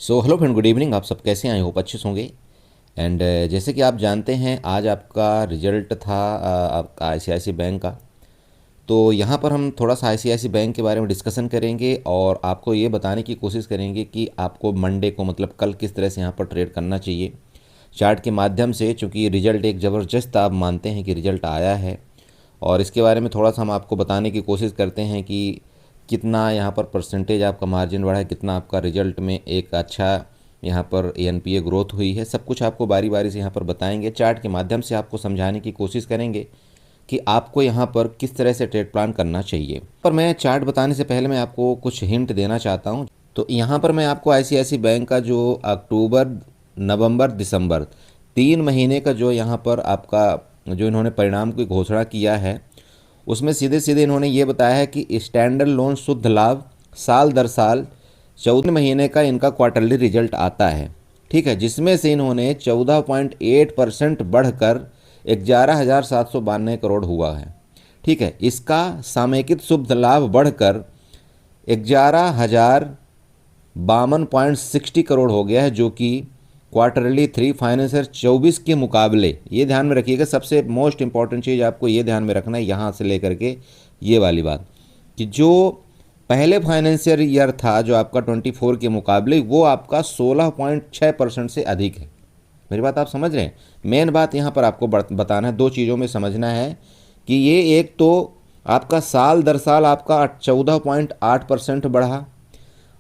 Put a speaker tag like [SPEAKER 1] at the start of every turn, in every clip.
[SPEAKER 1] Hello friend, good evening. आप सब कैसे आए? होप अच्छे से होंगे। एंड जैसे कि आप जानते हैं, आज आपका रिजल्ट था आपका आईसीआईसी बैंक का। तो यहाँ पर हम थोड़ा सा आईसीआईसी बैंक के बारे में डिस्कशन करेंगे और आपको ये बताने की कोशिश करेंगे कि आपको मंडे को मतलब कल किस तरह से यहाँ पर ट्रेड करना चाहिए चार्ट के माध्यम से। चूँकि रिजल्ट एक ज़बरदस्त आप मानते हैं कि रिजल्ट आया है, और इसके बारे में थोड़ा सा हम आपको बताने की कोशिश करते हैं कि कितना यहाँ पर परसेंटेज आपका मार्जिन बढ़ा है, कितना आपका रिजल्ट में एक अच्छा यहाँ पर एनपीए ग्रोथ हुई है। सब कुछ आपको बारी बारी से यहाँ पर बताएंगे, चार्ट के माध्यम से आपको समझाने की कोशिश करेंगे कि आपको यहाँ पर किस तरह से ट्रेड प्लान करना चाहिए। पर मैं चार्ट बताने से पहले मैं आपको कुछ हिंट देना चाहता हूँ। तो यहाँ पर मैं आपको आईसीआईसी बैंक का जो अक्टूबर, नवंबर, दिसंबर 3 महीने का जो यहाँ पर आपका जो इन्होंने परिणाम की घोषणा किया है, उसमें सीधे सीधे इन्होंने ये बताया है कि स्टैंडर्ड लोन शुद्ध लाभ साल दर साल 14 महीने का इनका क्वार्टरली रिजल्ट आता है। ठीक है, जिसमें से इन्होंने 14.8% बढ़कर 11,792 करोड़ हुआ है। ठीक है, इसका समेकित शुद्ध लाभ बढ़कर 11,052.60 करोड़ हो गया है, जो कि क्वार्टरली 3 फाइनेंशियल 24 के मुकाबले, ये ध्यान में रखिएगा, सबसे मोस्ट इंपॉर्टेंट चीज़ आपको ये ध्यान में रखना है यहाँ से लेकर के ये वाली बात, कि जो पहले फाइनेंशियल ईयर था जो आपका 24 के मुकाबले, वो आपका 16.6% से अधिक है। मेरी बात आप समझ रहे हैं? मेन बात यहाँ पर आपको बताना है, दो चीज़ों में समझना है कि ये एक तो आपका साल दर साल आपका 14.8% बढ़ा,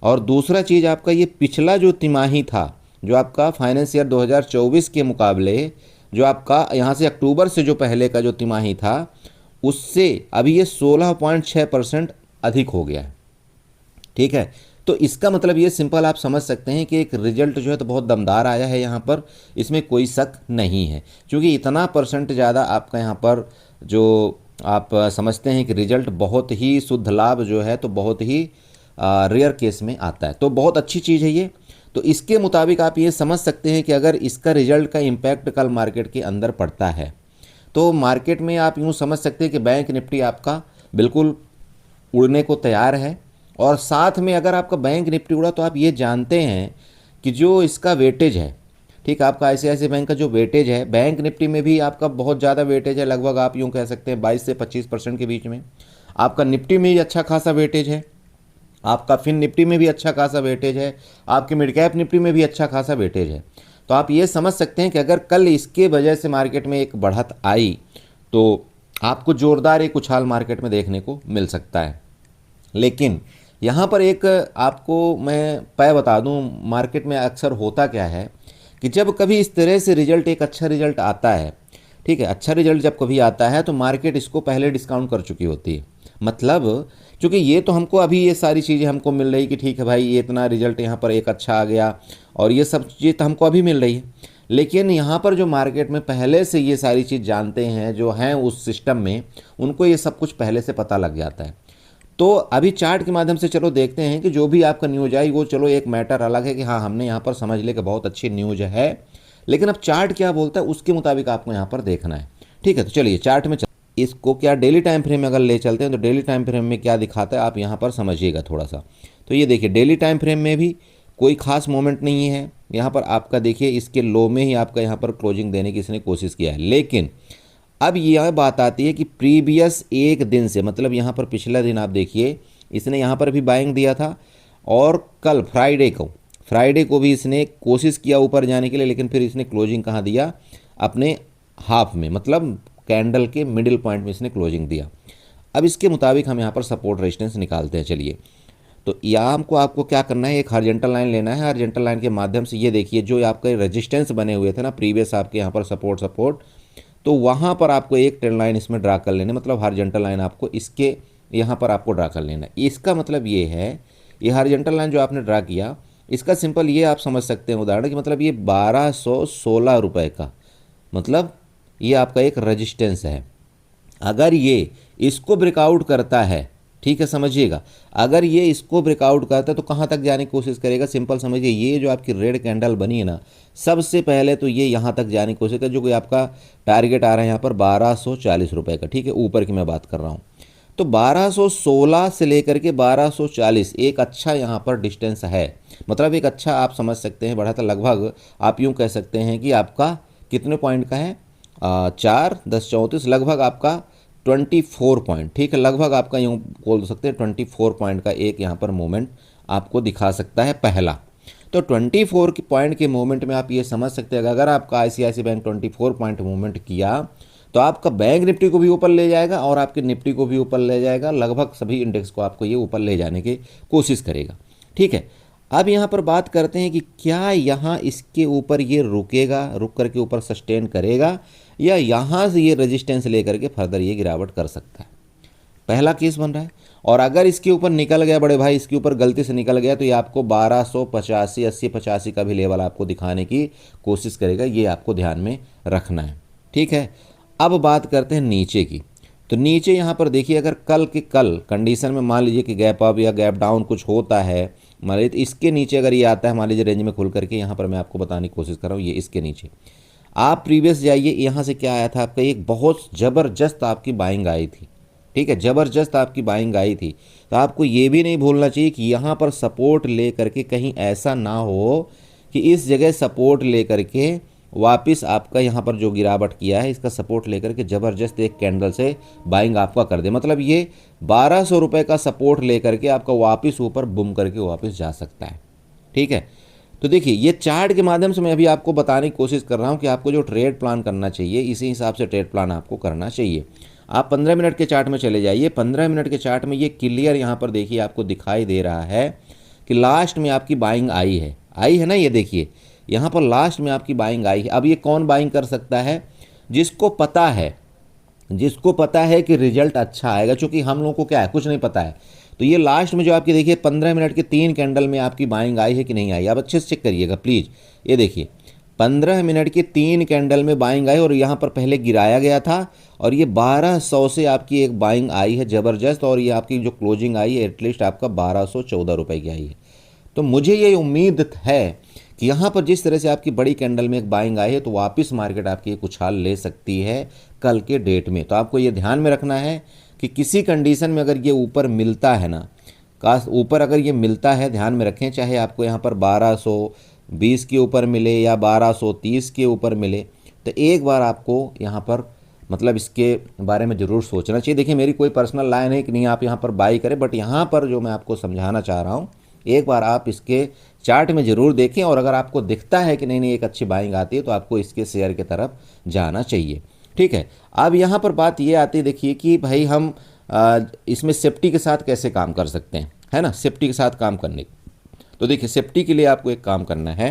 [SPEAKER 1] और दूसरा चीज़ आपका ये पिछला जो तिमाही था, जो आपका फाइनेंस ईयर 2024 के मुकाबले, जो आपका यहाँ से अक्टूबर से जो पहले का जो तिमाही था, उससे अभी ये 16.6% अधिक हो गया है। ठीक है, तो इसका मतलब ये सिंपल आप समझ सकते हैं कि एक रिजल्ट जो है तो बहुत दमदार आया है यहाँ पर, इसमें कोई शक नहीं है। क्योंकि इतना परसेंट ज़्यादा आपका यहाँ पर जो आप समझते हैं कि रिजल्ट बहुत ही शुद्ध लाभ जो है तो बहुत ही रेयर केस में आता है, तो बहुत अच्छी चीज़ है ये। तो इसके मुताबिक आप ये समझ सकते हैं कि अगर इसका रिजल्ट का इम्पैक्ट कल मार्केट के अंदर पड़ता है, तो मार्केट में आप यूँ समझ सकते हैं कि बैंक निफ्टी आपका बिल्कुल उड़ने को तैयार है। और साथ में अगर आपका बैंक निफ्टी उड़ा तो आप ये जानते हैं कि जो इसका वेटेज है, ठीक, आपका आईसीआईसीआई बैंक का जो वेटेज है, बैंक निफ्टी में भी आपका बहुत ज़्यादा वेटेज है, लगभग आप यूँ कह सकते हैं 22 से 25% के बीच में। आपका निफ्टी में भी अच्छा खासा वेटेज है, आपका फिन निफ्टी में भी अच्छा खासा वेटेज है, आपके मिड कैप निफ्टी में भी अच्छा खासा वेटेज है। तो आप ये समझ सकते हैं कि अगर कल इसके वजह से मार्केट में एक बढ़त आई तो आपको ज़ोरदार एक उछाल मार्केट में देखने को मिल सकता है। लेकिन यहाँ पर एक आपको मैं पै बता दूँ, मार्केट में अक्सर होता क्या है कि जब कभी इस तरह से रिजल्ट, एक अच्छा रिजल्ट आता है, ठीक है, अच्छा रिजल्ट जब कभी आता है तो मार्केट इसको पहले डिस्काउंट कर चुकी होती है। मतलब क्योंकि ये तो हमको अभी ये सारी चीज़ें हमको मिल रही कि ठीक है भाई, ये इतना रिजल्ट यहाँ पर एक अच्छा आ गया, और ये सब चीज़ तो हमको अभी मिल रही है। लेकिन यहाँ पर जो मार्केट में पहले से ये सारी चीज़ जानते हैं, जो हैं उस सिस्टम में, उनको ये सब कुछ पहले से पता लग जाता है। तो अभी चार्ट के माध्यम से चलो देखते हैं कि जो भी आपका न्यूज आई, वो चलो एक मैटर अलग है कि हाँ हमने यहाँ पर समझ लिया कि बहुत अच्छी न्यूज है, लेकिन अब चार्ट क्या बोलता है उसके मुताबिक आपको यहाँ पर देखना है। ठीक है, तो चलिए चार्ट में इसको क्या डेली टाइम फ्रेम में अगर ले चलते हैं तो डेली टाइम फ्रेम में क्या दिखाता है आप यहाँ पर समझिएगा थोड़ा सा। तो ये देखिए, डेली टाइम फ्रेम में भी कोई खास मोमेंट नहीं है यहाँ पर। आपका देखिए इसके लो में ही आपका यहाँ पर क्लोजिंग देने की इसने कोशिश किया है। लेकिन अब यह बात आती है कि प्रीवियस एक दिन से, मतलब यहाँ पर पिछला दिन आप देखिए, इसने यहाँ पर भी बाइंग दिया था, और कल फ्राइडे को भी इसने कोशिश किया ऊपर जाने के लिए, लेकिन फिर इसने क्लोजिंग कहाँ दिया? अपने हाफ में, मतलब कैंडल के मिडिल पॉइंट में इसने क्लोजिंग दिया। अब इसके मुताबिक हम यहाँ पर सपोर्ट रेजिस्टेंस निकालते हैं। चलिए, तो यहाँ हमको आपको क्या करना है, एक हॉरिजॉन्टल लाइन लेना है। हॉरिजॉन्टल लाइन के माध्यम से ये देखिए जो आपके रेजिस्टेंस बने हुए थे ना प्रीवियस, आपके यहाँ पर सपोर्ट, तो वहाँ पर आपको एक ट्रेंड लाइन इसमें ड्रा कर लेना, मतलब हॉरिजॉन्टल लाइन आपको इसके यहाँ पर आपको ड्रा कर लेना। इसका मतलब ये है, ये हॉरिजॉन्टल लाइन जो आपने ड्रा किया, इसका सिंपल ये आप समझ सकते हैं उदाहरण कि मतलब ये 1216 रुपये का, मतलब ये आपका एक रेजिस्टेंस है। अगर ये इसको ब्रेकआउट करता है, ठीक है, समझिएगा, अगर ये इसको ब्रेकआउट करता है तो कहाँ तक जाने की कोशिश करेगा? सिंपल समझिए, ये जो आपकी रेड कैंडल बनी है ना, सबसे पहले तो ये यहाँ तक जाने की कोशिश करेगा, जो कि आपका टारगेट आ रहा है यहाँ पर 1240 रुपये का। ठीक है, ऊपर की मैं बात कर रहा हूँ। तो 1216 से लेकर के 1240 एक अच्छा यहाँ पर डिस्टेंस है, मतलब एक अच्छा आप समझ सकते हैं बढ़ा था। लगभग आप यूँ कह सकते हैं कि आपका कितने पॉइंट का है, 4 10 34, लगभग आपका 24 पॉइंट, ठीक है, लगभग आपका यूँ बोल सकते हैं 24 पॉइंट का एक यहाँ पर मूवमेंट आपको दिखा सकता है पहला। तो 24 के पॉइंट के मूवमेंट में आप ये समझ सकते हैं अगर आपका ICICI बैंक 24 पॉइंट मूवमेंट किया तो आपका बैंक निफ्टी को भी ऊपर ले जाएगा और आपके निफ्टी को भी ऊपर ले जाएगा, लगभग सभी इंडेक्स को आपको ये ऊपर ले जाने की कोशिश करेगा, ठीक है। अब यहाँ पर बात करते हैं कि क्या यहाँ इसके ऊपर ये रुकेगा, रुक करके ऊपर सस्टेन करेगा, या यहाँ से ये रेजिस्टेंस लेकर के फर्दर ये गिरावट कर सकता है, पहला केस बन रहा है। और अगर इसके ऊपर निकल गया बड़े भाई, इसके ऊपर गलती से निकल गया तो ये आपको 1285 80 85 का भी लेवल आपको दिखाने की कोशिश करेगा, ये आपको ध्यान में रखना है, ठीक है। अब बात करते हैं नीचे की। तो नीचे यहाँ पर देखिए अगर कल के कल कंडीशन में मान लीजिए कि गैप अप या गैप डाउन कुछ होता है, मान लीजिए तो इसके नीचे अगर ये आता है मान लीजिए रेंज में खुल करके, यहाँ पर मैं आपको बताने की कोशिश कर रहा हूँ, ये इसके नीचे आप प्रीवियस जाइए, यहाँ से क्या आया था आपका, एक बहुत ज़बरदस्त आपकी बाइंग आई थी, ठीक है, ज़बरदस्त आपकी बाइंग आई थी। तो आपको ये भी नहीं भूलना चाहिए कि यहाँ पर सपोर्ट ले करके कहीं ऐसा ना हो कि इस जगह सपोर्ट ले करके वापस आपका यहाँ पर जो गिरावट किया है इसका सपोर्ट लेकर के ज़बरदस्त एक कैंडल से बाइंग आपका कर दे, मतलब ये 1200 रुपये का सपोर्ट लेकर के आपका वापस ऊपर बुम करके वापस जा सकता है, ठीक है। तो देखिए ये चार्ट के माध्यम से मैं अभी आपको बताने की कोशिश कर रहा हूँ कि आपको जो ट्रेड प्लान करना चाहिए इसी हिसाब से ट्रेड प्लान आपको करना चाहिए। आप 15 मिनट के चार्ट में चले जाइए, 15 मिनट के चार्ट में ये क्लियर यहाँ पर देखिए आपको दिखाई दे रहा है कि लास्ट में आपकी बाइंग आई है ना, ये देखिए यहाँ पर लास्ट में आपकी बाइंग आई है। अब ये कौन बाइंग कर सकता है, जिसको पता है कि रिजल्ट अच्छा आएगा, क्योंकि हम लोगों को क्या है कुछ नहीं पता है। तो ये लास्ट में जो आपकी देखिए 15 मिनट के 3 कैंडल में आपकी बाइंग आई है कि नहीं आई, आप अच्छे से चेक करिएगा प्लीज़। ये देखिए 15 मिनट के 3 कैंडल में बाइंग आई और यहाँ पर पहले गिराया गया था और ये 1200 से आपकी एक बाइंग आई है ज़बरदस्त, और ये आपकी जो क्लोजिंग आई है एटलीस्ट आपका 1214 रुपये की आई है। तो मुझे ये उम्मीद है कि यहाँ पर जिस तरह से आपकी बड़ी कैंडल में एक बाइंग आई है तो वापस मार्केट आपकी एक उछाल ले सकती है कल के डेट में। तो आपको ये ध्यान में रखना है कि किसी कंडीशन में अगर ये ऊपर मिलता है ना, ऊपर अगर ये मिलता है, ध्यान में रखें, चाहे आपको यहाँ पर 1220 के ऊपर मिले या 1230 के ऊपर मिले, तो एक बार आपको यहाँ पर मतलब इसके बारे में ज़रूर सोचना चाहिए। देखिए मेरी कोई पर्सनल लाइन है कि नहीं आप यहाँ पर बाई करें, बट यहाँ पर जो मैं आपको समझाना चाह रहा हूँ एक बार आप इसके चार्ट में ज़रूर देखें, और अगर आपको दिखता है कि नहीं एक अच्छी बाइंग आती है तो आपको इसके शेयर की तरफ जाना चाहिए, ठीक है। अब यहाँ पर बात ये आती है देखिए कि भाई हम इसमें सेफ्टी के साथ कैसे काम कर सकते हैं, है ना, सेफ्टी के साथ काम करने। तो देखिए सेफ्टी के लिए आपको एक काम करना है,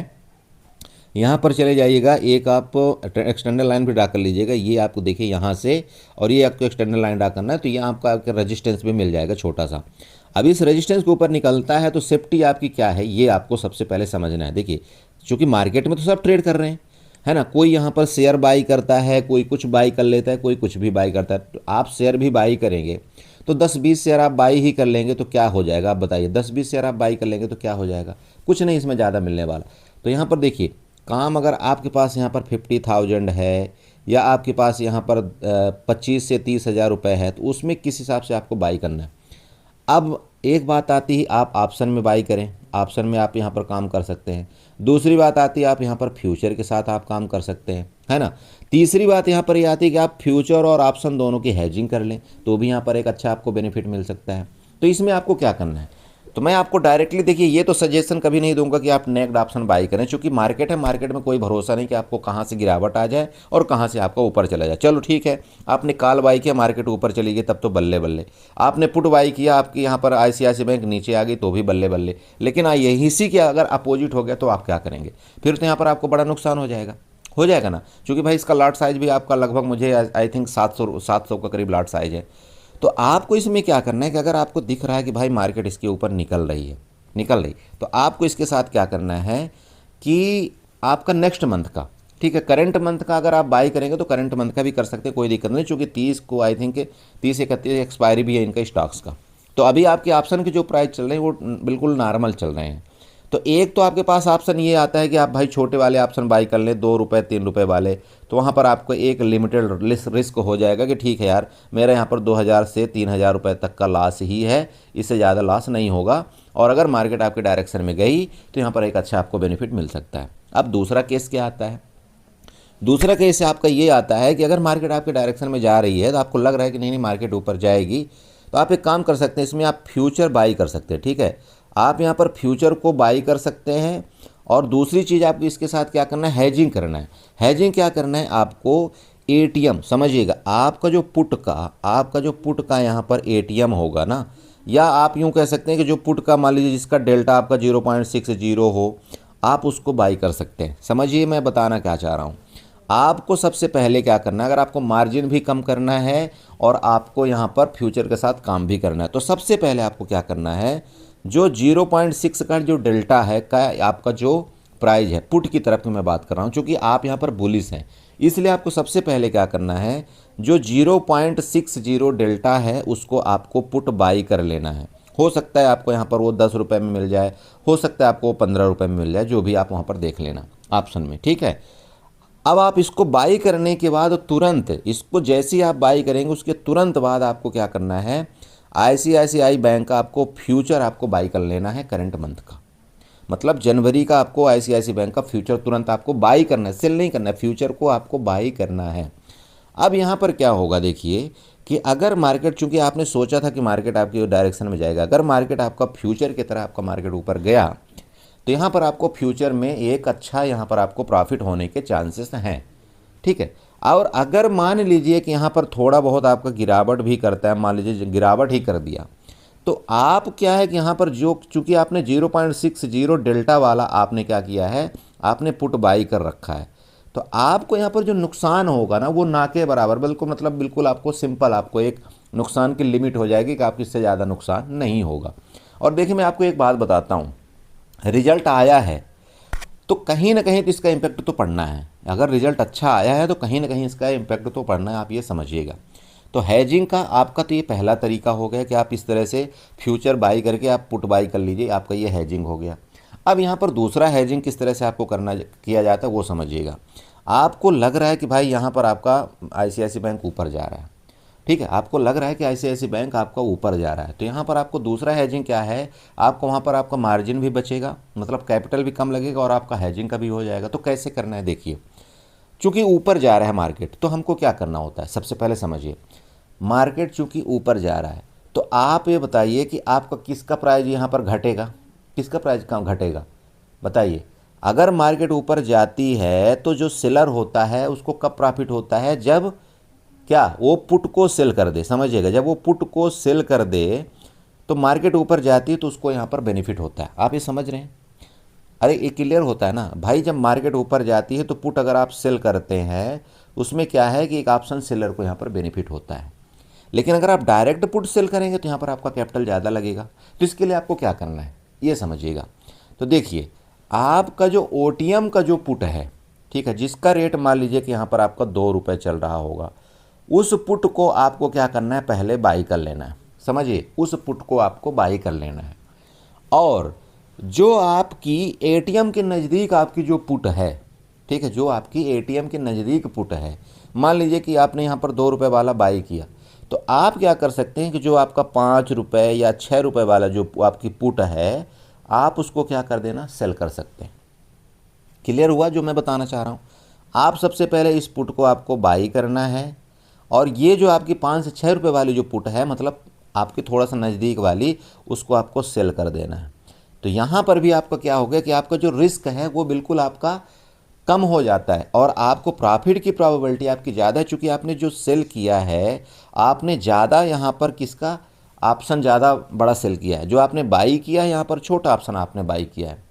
[SPEAKER 1] यहाँ पर चले जाइएगा, एक आप एक्सटर्नल लाइन भी ड्रा कर लीजिएगा, ये आपको देखिए यहाँ से, और ये आपको एक्सटर्नल लाइन ड्रा करना है, तो यहाँ आपका रेजिस्टेंस भी मिल जाएगा छोटा सा। अब इस रेजिस्टेंस के ऊपर निकलता है तो सेफ्टी आपकी क्या है ये आपको सबसे पहले समझना है। देखिए चूँकि मार्केट में तो सब ट्रेड कर रहे हैं, है ना, कोई यहाँ पर शेयर बाई करता है, कोई कुछ बाई कर लेता है, कोई कुछ भी बाई करता है। तो आप शेयर भी बाई करेंगे तो 10-20 शेयर आप बाई ही कर लेंगे तो क्या हो जाएगा, आप बताइए, 10-20 शेयर आप बाई कर लेंगे तो क्या हो जाएगा, कुछ नहीं इसमें ज़्यादा मिलने वाला। तो यहाँ पर देखिए काम अगर आपके पास यहाँ पर 50,000 है या आपके पास यहाँ पर 25 से 30,000 रुपये है तो उसमें किस हिसाब से आपको बाई करना है। अब एक बात आती है आप ऑप्शन में बाई करें, ऑप्शन में आप यहाँ पर काम कर सकते हैं। दूसरी बात आती है आप यहाँ पर फ्यूचर के साथ आप काम कर सकते हैं, है ना। तीसरी बात यहाँ पर ये आती है कि आप फ्यूचर और ऑप्शन दोनों की हेजिंग कर लें तो भी यहाँ पर एक अच्छा आपको बेनिफिट मिल सकता है। तो इसमें आपको क्या करना है, तो मैं आपको डायरेक्टली देखिए ये तो सजेशन कभी नहीं दूंगा कि आप नेक्ड ऑप्शन बाई करें, क्योंकि मार्केट है, मार्केट में कोई भरोसा नहीं कि आपको कहाँ से गिरावट आ जाए और कहाँ से आपका ऊपर चला जाए। चलो ठीक है, आपने कॉल बाई किया मार्केट ऊपर चली गई तब तो बल्ले बल्ले, आपने पुट बाई किया आपकी यहाँ पर ICICI बैंक नीचे आ गई तो भी बल्ले बल्ले, लेकिन यही इसी के अगर अपोजिट हो गया तो आप क्या करेंगे, फिर तो यहाँ पर आपको बड़ा नुकसान हो जाएगा ना, क्योंकि भाई इसका लॉट साइज भी आपका लगभग मुझे आई थिंक 700 का करीब लॉट साइज है। तो आपको इसमें क्या करना है कि अगर आपको दिख रहा है कि भाई मार्केट इसके ऊपर निकल रही तो आपको इसके साथ क्या करना है कि आपका नेक्स्ट मंथ का, ठीक है, करंट मंथ का अगर आप बाई करेंगे तो करंट मंथ का भी कर सकते हैं, कोई दिक्कत नहीं, क्योंकि 30 को आई थिंक 30-31 एक्सपायरी भी है इनका स्टॉक्स का। तो अभी आपके ऑप्शन के जो प्राइस चल रहे हैं वो बिल्कुल नॉर्मल चल रहे हैं। तो एक तो आपके पास ऑप्शन ये आता है कि आप भाई छोटे वाले ऑप्शन बाई कर लें, 2 रुपये 3 रुपये वाले, तो वहाँ पर आपको एक लिमिटेड रिस्क हो जाएगा कि ठीक है यार, मेरा यहाँ पर 2000 से 3000 रुपये तक का लॉस ही है, इससे ज़्यादा लॉस नहीं होगा, और अगर मार्केट आपके डायरेक्शन में गई तो यहाँ पर एक अच्छा आपको बेनिफिट मिल सकता है। अब दूसरा केस क्या आता है? दूसरा केस आपका ये आता है कि अगर मार्केट आपके डायरेक्शन में जा रही है तो आपको लग रहा है कि नहीं नहीं मार्केट ऊपर जाएगी, तो आप एक काम कर सकते हैं, इसमें आप फ्यूचर बाई कर सकते हैं। ठीक है, आप यहाँ पर फ्यूचर को बाई कर सकते हैं। और दूसरी चीज़ आपको इसके साथ क्या करना है, हेजिंग करना है। हेजिंग क्या करना है आपको, एटीएम समझिएगा, आपका जो पुट का यहाँ पर एटीएम होगा ना, या आप यूँ कह सकते हैं कि जो पुट का मान लीजिए जिसका डेल्टा आपका 0.60 हो, आप उसको बाई कर सकते हैं। समझिए मैं बताना क्या चाह रहा हूँ। आपको सबसे पहले क्या करना है, अगर आपको मार्जिन भी कम करना है और आपको यहाँ पर फ्यूचर के साथ काम भी करना है, तो सबसे पहले आपको क्या करना है, जो 0.6 का जो डेल्टा है का आपका जो प्राइस है, पुट की तरफ की मैं बात कर रहा हूँ, क्योंकि आप यहाँ पर बुलिश हैं, इसलिए आपको सबसे पहले क्या करना है, जो 0.60 डेल्टा है उसको आपको पुट बाई कर लेना है। हो सकता है आपको यहाँ पर वो 10 रुपये में मिल जाए, हो सकता है आपको 15 रुपये में मिल जाए, जो भी आप वहाँ पर देख लेना ऑप्शन में। ठीक है, अब आप इसको बाई करने के बाद तुरंत, इसको जैसे ही आप बाई करेंगे उसके तुरंत बाद आपको क्या करना है, आईसीआईसीआई बैंक का आपको फ्यूचर आपको बाई कर लेना है करंट मंथ का, मतलब जनवरी का आपको आईसीआईसीआई बैंक का फ्यूचर तुरंत आपको बाई करना है, सेल नहीं करना है, फ्यूचर को आपको बाई करना है। अब यहाँ पर क्या होगा देखिए कि अगर मार्केट, चूंकि आपने सोचा था कि मार्केट आपकी डायरेक्शन में जाएगा, अगर मार्केट आपका फ्यूचर की तरह आपका मार्केट ऊपर गया तो यहाँ पर आपको फ्यूचर में एक अच्छा यहाँ पर आपको प्रॉफिट होने के चांसेस हैं। ठीक है, और अगर मान लीजिए कि यहाँ पर थोड़ा बहुत आपका गिरावट भी करता है, मान लीजिए गिरावट ही कर दिया, तो आप क्या है कि यहाँ पर जो चूंकि आपने 0.60 डेल्टा वाला आपने क्या किया है, आपने पुट बाई कर रखा है, तो आपको यहाँ पर जो नुकसान होगा ना वो ना के बराबर, बिल्कुल मतलब बिल्कुल आपको सिंपल, आपको एक नुकसान की लिमिट हो जाएगी कि आपको इससे ज़्यादा नुकसान नहीं होगा। और देखिए मैं आपको एक बात बताता हूँ, रिजल्ट आया है तो कहीं ना कहीं तो इसका इम्पैक्ट तो पड़ना है। अगर रिजल्ट अच्छा आया है तो कहीं ना कहीं इसका इम्पैक्ट तो पड़ना है, आप ये समझिएगा। तो हैजिंग का आपका तो ये पहला तरीका हो गया कि आप इस तरह से फ्यूचर बाई करके आप पुट बाई कर लीजिए, आपका ये हैजिंग हो गया। अब यहाँ पर दूसरा हैजिंग किस तरह से आपको किया जाता है वो समझिएगा। आपको लग रहा है कि भाई यहाँ पर आपका आईसीआईसीआई बैंक ऊपर जा रहा है, ठीक है, आपको लग रहा है कि आईसीआईसीआई बैंक आपका ऊपर जा रहा है, तो यहाँ पर आपको दूसरा हैजिंग क्या है, आपको वहाँ पर आपका मार्जिन भी बचेगा, मतलब कैपिटल भी कम लगेगा और आपका हैजिंग का भी हो जाएगा। तो कैसे करना है देखिए, चूँकि ऊपर जा रहा है मार्केट तो हमको क्या करना होता है, सबसे पहले समझिए, मार्केट चूँकि ऊपर जा रहा है तो आप ये बताइए कि आपका किसका प्राइस यहाँ पर घटेगा, किसका प्राइस कम घटेगा बताइए। अगर मार्केट ऊपर जाती है तो जो सेलर होता है उसको कब प्रॉफिट होता है, जब क्या वो पुट को सेल कर दे, समझिएगा, जब वो पुट को सेल कर दे तो मार्केट ऊपर जाती है तो उसको यहाँ पर बेनिफिट होता है। आप ये समझ रहे हैं, अरे ये क्लियर होता है ना भाई, जब मार्केट ऊपर जाती है तो पुट अगर आप सेल करते हैं उसमें क्या है कि एक ऑप्शन सेलर को यहाँ पर बेनिफिट होता है। लेकिन अगर आप डायरेक्ट पुट सेल करेंगे तो यहाँ पर आपका कैपिटल ज़्यादा लगेगा, तो इसके लिए आपको क्या करना है ये समझिएगा। तो देखिए, आपका जो ओटीएम का जो पुट है, ठीक है, जिसका रेट मान लीजिए कि यहाँ पर आपका 2 रुपये चल रहा होगा, उस पुट को आपको क्या करना है, पहले बाई कर लेना है, समझिए, उस पुट को आपको बाई कर लेना है। और जो आपकी एटीएम के नज़दीक आपकी जो पुट है, ठीक है, जो आपकी एटीएम के नज़दीक पुट है, मान लीजिए कि आपने यहाँ पर 2 रुपये वाला बाई किया, तो आप क्या कर सकते हैं कि जो आपका 5 रुपये या 6 रुपये वाला जो आपकी पुट है, आप उसको क्या कर देना, सेल कर सकते हैं। क्लियर हुआ जो मैं बताना चाह रहा हूँ। आप सबसे पहले इस पुट को आपको बाई करना है, और ये जो आपकी 5 से 6 रुपये वाली जो पुट है, मतलब आपकी थोड़ा सा नज़दीक वाली, उसको आपको सेल कर देना है। तो यहाँ पर भी आपका क्या हो गया कि आपका जो रिस्क है वो बिल्कुल आपका कम हो जाता है, और आपको प्रॉफिट की प्रोबेबिलिटी आपकी ज़्यादा है, चूँकि आपने जो सेल किया है, आपने ज़्यादा यहाँ पर किसका ऑप्शन ज़्यादा बड़ा सेल किया है, जो आपने बाई किया है यहाँ पर छोटा ऑप्शन आपने बाई किया है।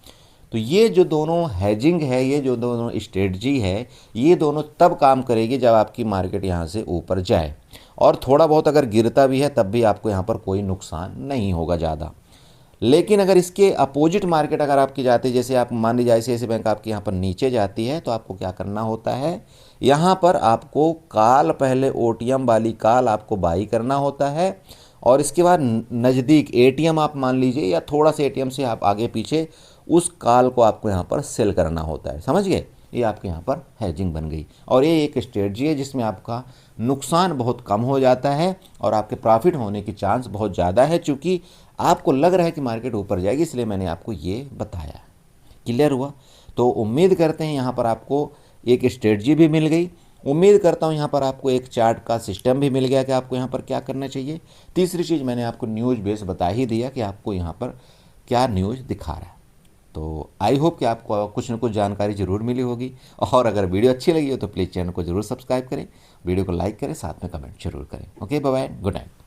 [SPEAKER 1] तो ये जो दोनों हैजिंग है, ये जो दोनों स्ट्रेटजी है, ये दोनों तब काम करेगी जब आपकी मार्केट यहाँ से ऊपर जाए, और थोड़ा बहुत अगर गिरता भी है तब भी आपको यहाँ पर कोई नुकसान नहीं होगा ज़्यादा। लेकिन अगर इसके अपोजिट मार्केट अगर आपकी जाती है, जैसे आप मान लीजिए आईसीआईसीआई बैंक आपकी यहाँ पर नीचे जाती है, तो आपको क्या करना होता है, यहाँ पर आपको कॉल, पहले ओटीएम वाली कॉल आपको बाई करना होता है, और इसके बाद नज़दीक एटीएम आप मान लीजिए, या थोड़ा सा एटीएम से आप आगे पीछे उस कॉल को आपको यहाँ पर सेल करना होता है। समझ गए? ये आपके यहाँ पर हेजिंग बन गई और ये एक स्ट्रेटजी है जिसमें आपका नुकसान बहुत कम हो जाता है और आपके प्रॉफिट होने की चांस बहुत ज़्यादा है, चूँकि आपको लग रहा है कि मार्केट ऊपर जाएगी, इसलिए मैंने आपको ये बताया। क्लियर हुआ? तो उम्मीद करते हैं यहाँ पर आपको एक स्ट्रेटजी भी मिल गई। उम्मीद करता हूँ यहाँ पर आपको एक चार्ट का सिस्टम भी मिल गया कि आपको यहाँ पर क्या करना चाहिए। तीसरी चीज़ मैंने आपको न्यूज़ बेस बता ही दिया कि आपको यहाँ पर क्या न्यूज़ दिखा रहा है। तो आई होप कि आपको कुछ न कुछ जानकारी ज़रूर मिली होगी और अगर वीडियो अच्छी लगी हो तो प्लीज़ चैनल को ज़रूर सब्सक्राइब करें, वीडियो को लाइक करें, साथ में कमेंट जरूर करें। Okay, bye bye, good night.